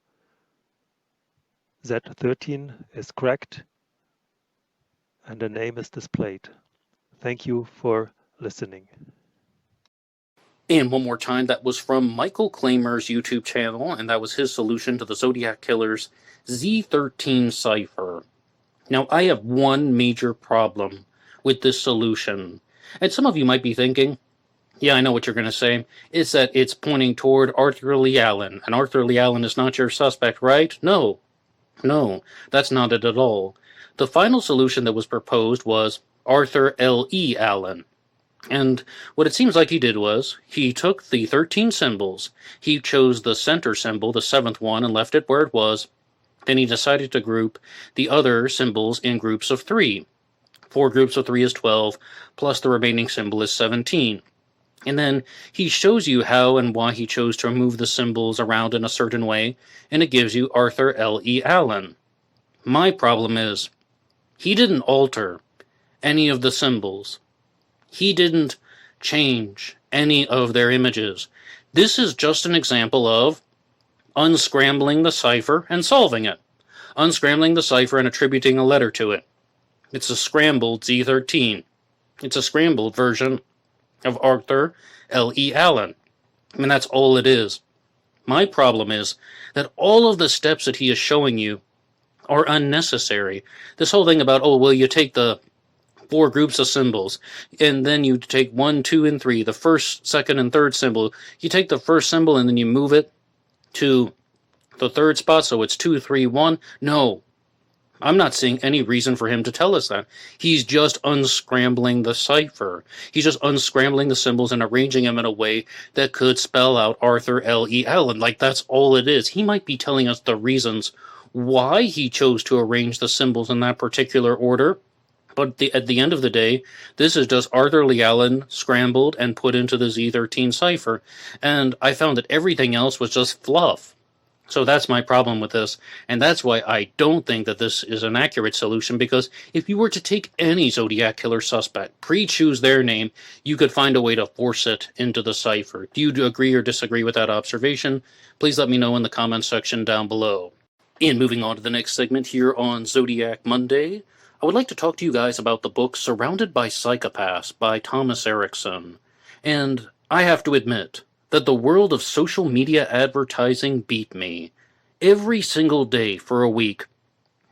Z13 is cracked and a name is displayed. Thank you for listening. And one more time, that was from Michael Klamer's YouTube channel, and that was his solution to the Zodiac Killer's Z13 cipher. Now, I have one major problem with this solution. And some of you might be thinking, yeah, I know what you're going to say, is that it's pointing toward Arthur Lee Allen. And Arthur Lee Allen is not your suspect, right? No, that's not it at all. The final solution that was proposed was Arthur L.E. Allen. And what it seems like he did was, he took the 13 symbols, he chose the center symbol, the 7th one, and left it where it was. Then he decided to group the other symbols in groups of 3. 4 groups of 3 is 12, plus the remaining symbol is 17. And then he shows you how and why he chose to move the symbols around in a certain way, and it gives you Arthur L.E. Allen. My problem is, he didn't alter any of the symbols. He didn't change any of their images. This is just an example of unscrambling the cipher and solving it. Unscrambling the cipher and attributing a letter to it. It's a scrambled Z13. It's a scrambled version of Arthur L.E. Allen. I mean, that's all it is. My problem is that all of the steps that he is showing you are unnecessary. This whole thing about, oh, well, you take the 4 groups of symbols, and then you take 1, 2, and 3, the first, second, and third symbol. You take the first symbol and then you move it to the third spot, so it's 2, 3, 1. No, I'm not seeing any reason for him to tell us that. He's just unscrambling the cipher. He's just unscrambling the symbols and arranging them in a way that could spell out Arthur L.E. Allen. Like, that's all it is. He might be telling us the reasons why he chose to arrange the symbols in that particular order. But at the end of the day, this is just Arthur Lee Allen scrambled and put into the Z13 cipher. And I found that everything else was just fluff. So that's my problem with this. And that's why I don't think that this is an accurate solution, because if you were to take any Zodiac Killer suspect, pre-choose their name, you could find a way to force it into the cipher. Do you agree or disagree with that observation? Please let me know in the comments section down below. And moving on to the next segment here on Zodiac Monday, I would like to talk to you guys about the book Surrounded by Psychopaths by Thomas Erickson. And I have to admit that the world of social media advertising beat me. Every single day for a week,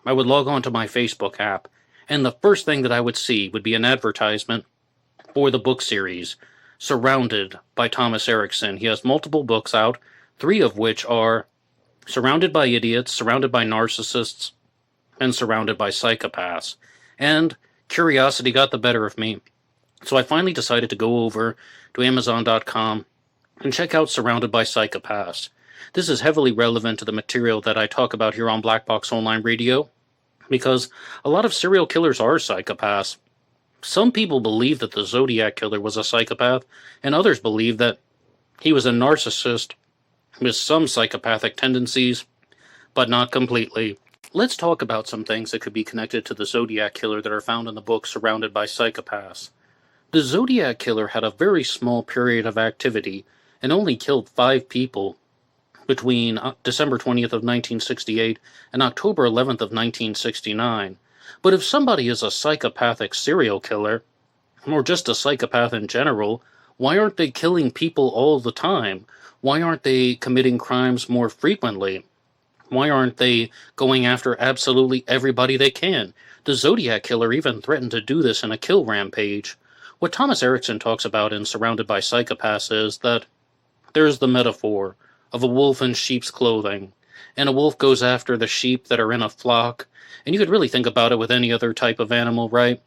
I would log on to my Facebook app, and the first thing that I would see would be an advertisement for the book series Surrounded by Thomas Erickson. He has multiple books out, 3 of which are Surrounded by Idiots, Surrounded by Narcissists, and Surrounded by Psychopaths. And curiosity got the better of me, so I finally decided to go over to Amazon.com and check out Surrounded by Psychopaths. This is heavily relevant to the material that I talk about here on Black Box Online Radio, because a lot of serial killers are psychopaths. Some people believe that the Zodiac Killer was a psychopath, and others believe that he was a narcissist with some psychopathic tendencies, but not completely. Let's talk about some things that could be connected to the Zodiac Killer that are found in the book Surrounded by Psychopaths. The Zodiac Killer had a very small period of activity and only killed 5 people between December 20th of 1968 and October 11th of 1969. But if somebody is a psychopathic serial killer, or just a psychopath in general, why aren't they killing people all the time? Why aren't they committing crimes more frequently? Why aren't they going after absolutely everybody they can? The Zodiac Killer even threatened to do this in a kill rampage. What Thomas Erickson talks about in Surrounded by Psychopaths is that there's the metaphor of a wolf in sheep's clothing, and a wolf goes after the sheep that are in a flock, and you could really think about it with any other type of animal, right?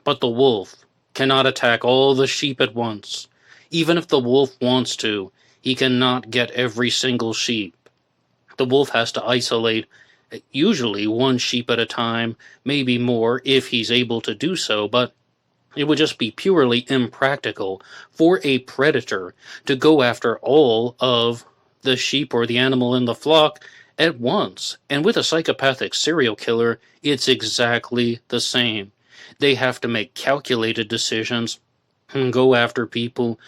But the wolf cannot attack all the sheep at once. Even if the wolf wants to, he cannot get every single sheep. The wolf has to isolate usually 1 sheep at a time, maybe more if he's able to do so, but it would just be purely impractical for a predator to go after all of the sheep or the animal in the flock at once. And with a psychopathic serial killer, it's exactly the same. They have to make calculated decisions and go after people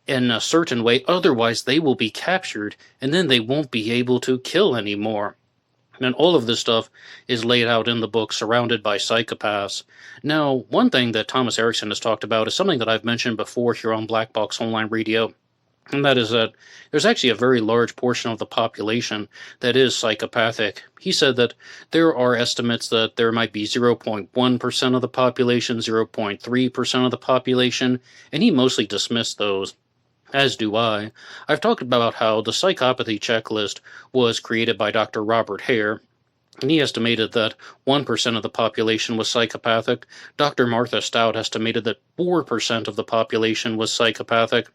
in a certain way, otherwise they will be captured, and then they won't be able to kill anymore. And all of this stuff is laid out in the book Surrounded by Psychopaths. Now, one thing that Thomas Erickson has talked about is something that I've mentioned before here on Black Box Online Radio, and that is that there's actually a very large portion of the population that is psychopathic. He said that there are estimates that there might be 0.1% of the population, 0.3% of the population, and he mostly dismissed those. As do I. I've talked about how the psychopathy checklist was created by Dr. Robert Hare, and he estimated that 1% of the population was psychopathic. Dr. Martha Stout estimated that 4% of the population was psychopathic.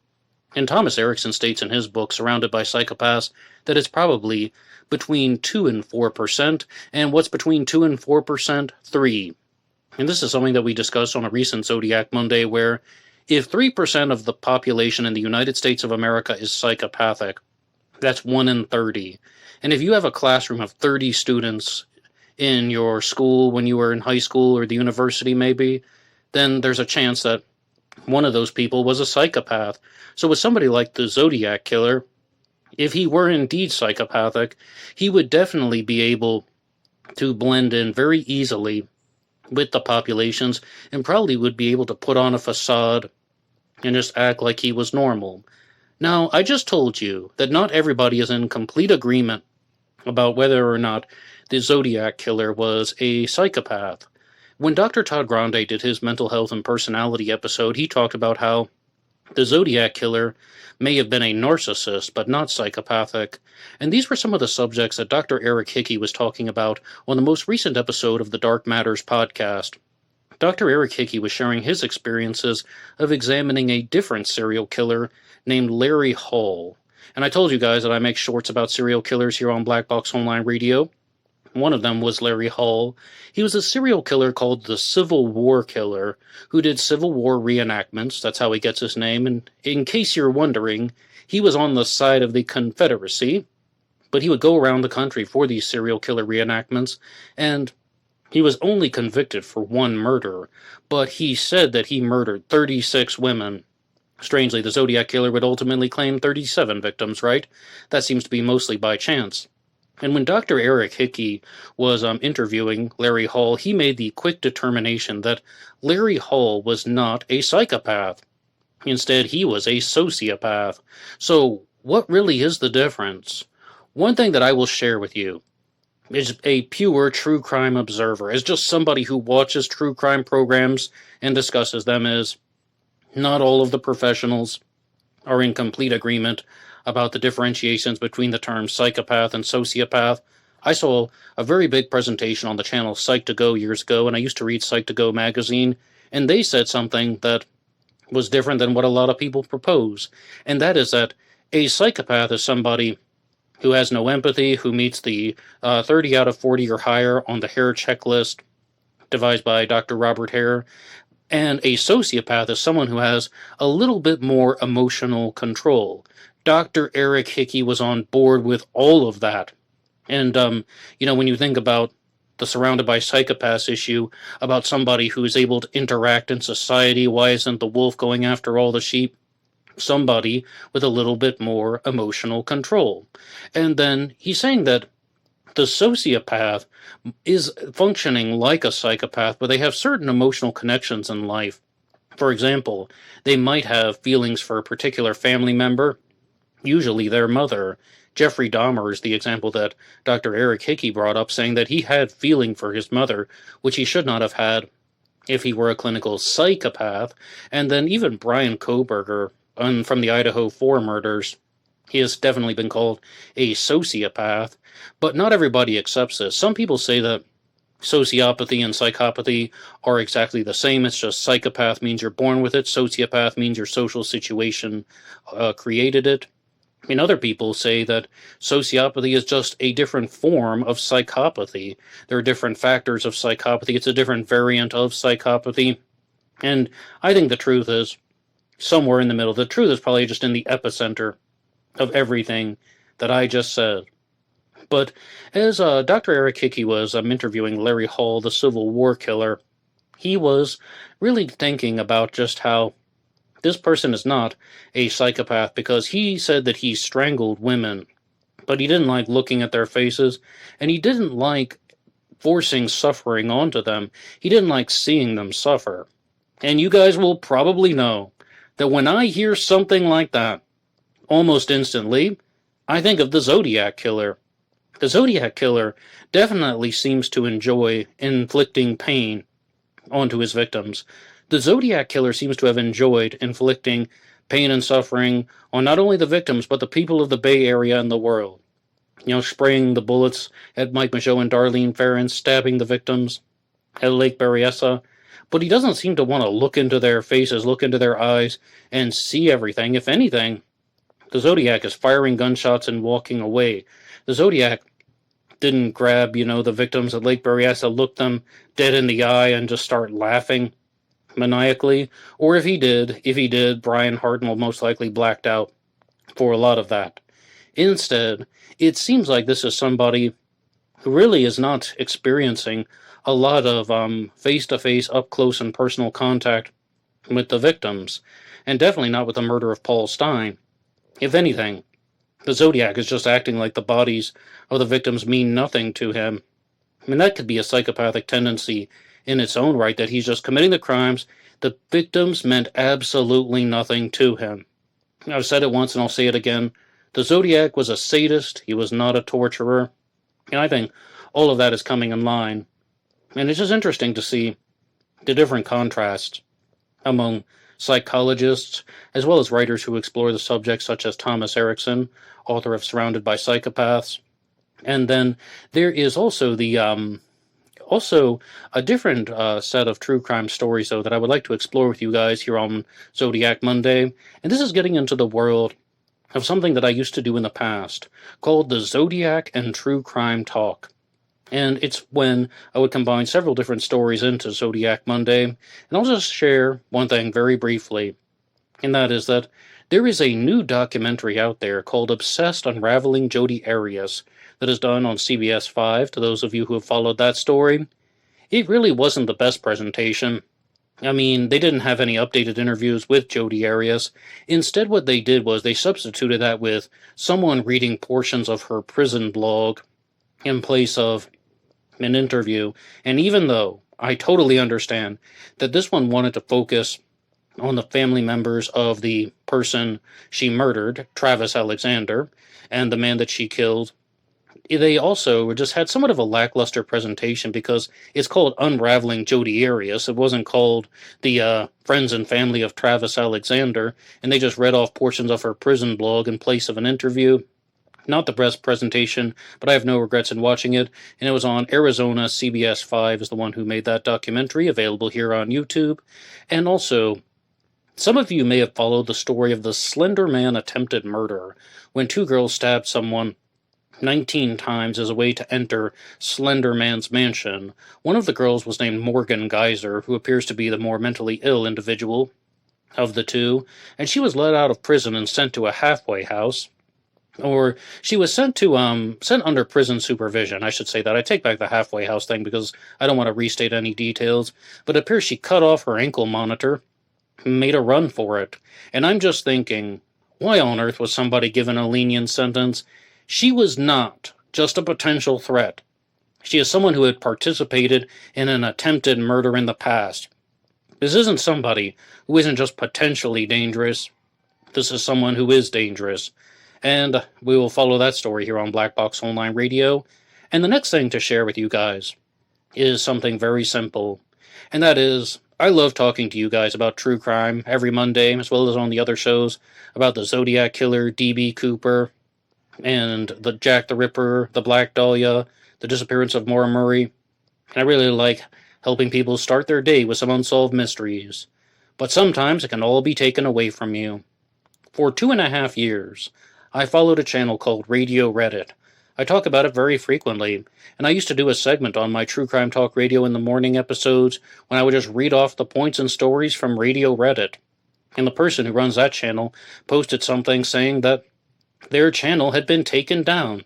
And Thomas Erickson states in his book, Surrounded by Psychopaths, that it's probably between 2 and 4%, and what's between 2 and 4%? 3. And this is something that we discussed on a recent Zodiac Monday, where if 3% of the population in the United States of America is psychopathic, that's 1 in 30. And if you have a classroom of 30 students in your school when you were in high school or the university maybe, then there's a chance that one of those people was a psychopath. So with somebody like the Zodiac Killer, if he were indeed psychopathic, he would definitely be able to blend in very easily with the populations, and probably would be able to put on a facade and just act like he was normal. Now, I just told you that not everybody is in complete agreement about whether or not the Zodiac Killer was a psychopath. When Dr. Todd Grande did his mental health and personality episode, he talked about how the Zodiac Killer may have been a narcissist, but not psychopathic. And these were some of the subjects that Dr. Eric Hickey was talking about on the most recent episode of the Dark Matters podcast. Dr. Eric Hickey was sharing his experiences of examining a different serial killer named Larry Hall. And I told you guys that I make shorts about serial killers here on Black Box Online Radio. One of them was Larry Hall. He was a serial killer called the Civil War Killer, who did Civil War reenactments. That's how he gets his name. And in case you're wondering, he was on the side of the Confederacy, but he would go around the country for these serial killer reenactments, and he was only convicted for 1 murder, but he said that he murdered 36 women. Strangely, the Zodiac Killer would ultimately claim 37 victims, right? That seems to be mostly by chance. And when Dr. Eric Hickey was interviewing Larry Hall, he made the quick determination that Larry Hall was not a psychopath. Instead, he was a sociopath. So, what really is the difference? One thing that I will share with you is a pure true crime observer, as just somebody who watches true crime programs and discusses them, is not all of the professionals are in complete agreement about the differentiations between the terms psychopath and sociopath. I saw a very big presentation on the channel Psych2Go years ago, and I used to read Psych2Go magazine, and they said something that was different than what a lot of people propose, and that is that a psychopath is somebody who has no empathy, who meets the 30 out of 40 or higher on the Hare checklist devised by Dr. Robert Hare. And a sociopath is someone who has a little bit more emotional control. Dr. Eric Hickey was on board with all of that. And, when you think about the Surrounded by Psychopaths issue, about somebody who is able to interact in society, why isn't the wolf going after all the sheep? Somebody with a little bit more emotional control. And then he's saying that the sociopath is functioning like a psychopath, but they have certain emotional connections in life. For example, they might have feelings for a particular family member, usually their mother. Jeffrey Dahmer is the example that Dr. Eric Hickey brought up, saying that he had feeling for his mother, which he should not have had if he were a clinical psychopath. And then even Brian Kohberger, from the Idaho 4 murders, he has definitely been called a sociopath, but not everybody accepts this. Some people say that sociopathy and psychopathy are exactly the same. It's just psychopath means you're born with it, sociopath means your social situation created it. And other people say that sociopathy is just a different form of psychopathy. There are different factors of psychopathy. It's a different variant of psychopathy. And I think the truth is somewhere in the middle. The truth is probably just in the epicenter of everything that I just said. But as Dr. Eric Hickey was interviewing Larry Hall, the Civil War killer, he was really thinking about just how this person is not a psychopath, because he said that he strangled women, but he didn't like looking at their faces, and he didn't like forcing suffering onto them. He didn't like seeing them suffer. And you guys will probably know that when I hear something like that, almost instantly, I think of the Zodiac Killer. The Zodiac Killer definitely seems to enjoy inflicting pain onto his victims. The Zodiac Killer seems to have enjoyed inflicting pain and suffering on not only the victims, but the people of the Bay Area and the world. Spraying the bullets at Mike Michaud and Darlene Ferrin, stabbing the victims at Lake Berryessa. But he doesn't seem to want to look into their faces, look into their eyes, and see everything. If anything, the Zodiac is firing gunshots and walking away. The Zodiac didn't grab, the victims at Lake Berryessa, look them dead in the eye, and just start laughing maniacally. Or if he did, Brian Harden most likely blacked out for a lot of that. Instead, it seems like this is somebody who really is not experiencing a lot of face-to-face, up-close and personal contact with the victims, and definitely not with the murder of Paul Stine. If anything, the Zodiac is just acting like the bodies of the victims mean nothing to him. I mean, that could be a psychopathic tendency in its own right, that he's just committing the crimes. The victims meant absolutely nothing to him. I've said it once and I'll say it again. The Zodiac was a sadist. He was not a torturer. And I think all of that is coming in line. And it's just interesting to see the different contrasts among psychologists, as well as writers who explore the subject, such as Thomas Erickson, author of Surrounded by Psychopaths. And then there is also also a different set of true crime stories, though, that I would like to explore with you guys here on Zodiac Monday. And this is getting into the world of something that I used to do in the past, called the Zodiac and True Crime Talk. And it's when I would combine several different stories into Zodiac Monday. And I'll just share one thing very briefly, and that is that there is a new documentary out there called Obsessed Unraveling Jodi Arias that is done on CBS 5, to those of you who have followed that story. It really wasn't the best presentation. I mean, they didn't have any updated interviews with Jodi Arias. Instead, what they did was they substituted that with someone reading portions of her prison blog. in place of an interview. And even though I totally understand that this one wanted to focus on the family members of the person she murdered, Travis Alexander, and the man that she killed, they also just had somewhat of a lackluster presentation because it's called Unraveling Jodi Arias. It wasn't called the Friends and Family of Travis Alexander, and they just read off portions of her prison blog in place of an interview. Not the best presentation, but I have no regrets in watching it, and it was on Arizona. CBS 5 is the one who made that documentary, available here on YouTube. And also, some of you may have followed the story of the Slender Man attempted murder, when two girls stabbed someone 19 times as a way to enter Slender Man's mansion. One of the girls was named Morgan Geyser, who appears to be the more mentally ill individual of the two, and she was let out of prison and sent to a halfway house. Or she was sent under prison supervision. I should say that. I take back the halfway house thing because I don't want to restate any details. But it appears she cut off her ankle monitor, made a run for it. And I'm just thinking, why on earth was somebody given a lenient sentence? She was not just a potential threat. She is someone who had participated in an attempted murder in the past. This isn't somebody who isn't just potentially dangerous. This is someone who is dangerous. And we will follow that story here on Black Box Online Radio. And the next thing to share with you guys is something very simple. And that is, I love talking to you guys about true crime every Monday, as well as on the other shows, about the Zodiac Killer, D.B. Cooper, and the Jack the Ripper, the Black Dahlia, the disappearance of Maura Murray. And I really like helping people start their day with some unsolved mysteries. But sometimes it can all be taken away from you. For 2.5 years, I followed a channel called Radio Reddit. I talk about it very frequently, and I used to do a segment on my True Crime Talk Radio in the morning episodes when I would just read off the points and stories from Radio Reddit. And the person who runs that channel posted something saying that their channel had been taken down.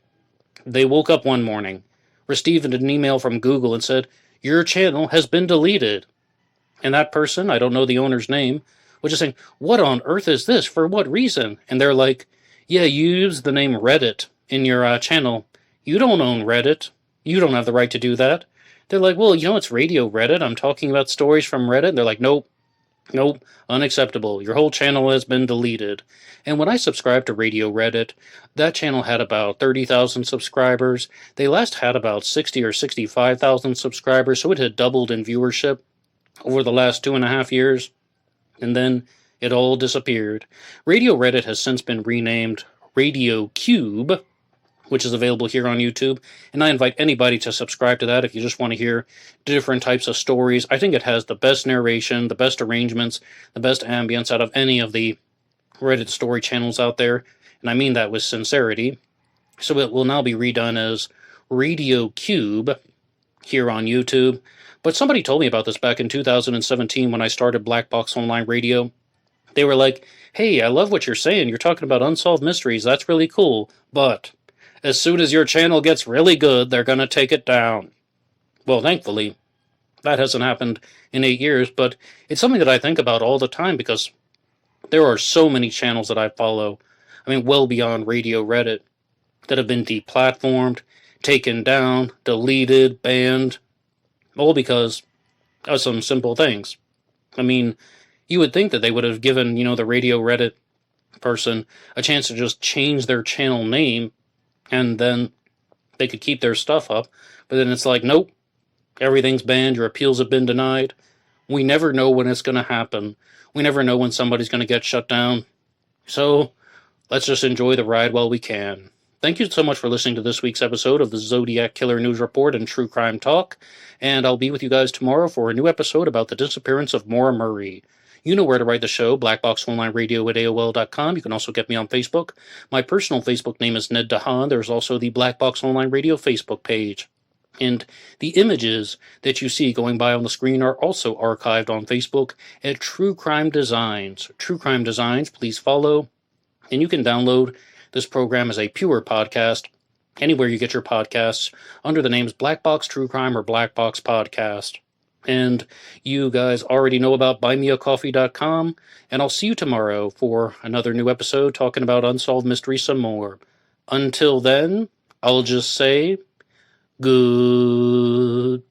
They woke up one morning, received an email from Google and said, "Your channel has been deleted." And that person, I don't know the owner's name, was just saying, "What on earth is this? For what reason?" And they're like, "Yeah, you use the name Reddit in your channel. You don't own Reddit. You don't have the right to do that." They're like, "Well, it's Radio Reddit. I'm talking about stories from Reddit." And they're like, "Nope, unacceptable. Your whole channel has been deleted." And when I subscribed to Radio Reddit, that channel had about 30,000 subscribers. They last had about 60 or 65,000 subscribers, so it had doubled in viewership over the last 2.5 years. And then it all disappeared. Radio Reddit has since been renamed Radio Cube, which is available here on YouTube, and I invite anybody to subscribe to that if you just want to hear different types of stories. I think it has the best narration, the best arrangements, the best ambience out of any of the Reddit story channels out there, and I mean that with sincerity. So it will now be redone as Radio Cube here on YouTube. But somebody told me about this back in 2017 when I started Black Box Online Radio. They were like, "Hey, I love what you're saying. You're talking about unsolved mysteries. That's really cool. But as soon as your channel gets really good, they're going to take it down." Well, thankfully, that hasn't happened in 8 years, but it's something that I think about all the time because there are so many channels that I follow, well beyond Radio Reddit, that have been deplatformed, taken down, deleted, banned, all because of some simple things. You would think that they would have given, the Radio Reddit person a chance to just change their channel name and then they could keep their stuff up. But then it's like, nope, everything's banned, your appeals have been denied. We never know when it's going to happen. We never know when somebody's going to get shut down. So let's just enjoy the ride while we can. Thank you so much for listening to this week's episode of the Zodiac Killer News Report and True Crime Talk. And I'll be with you guys tomorrow for a new episode about the disappearance of Maura Murray. You know where to write the show, blackboxonlineradio@AOL.com. You can also get me on Facebook. My personal Facebook name is Ned DeHaan. There's also the Black Box Online Radio Facebook page. And the images that you see going by on the screen are also archived on Facebook at True Crime Designs. True Crime Designs, please follow. And you can download this program as a pure podcast anywhere you get your podcasts under the names Black Box True Crime or Black Box Podcast. And you guys already know about buymeacoffee.com, and I'll see you tomorrow for another new episode talking about unsolved mysteries some more. Until then, I'll just say, Goodbye.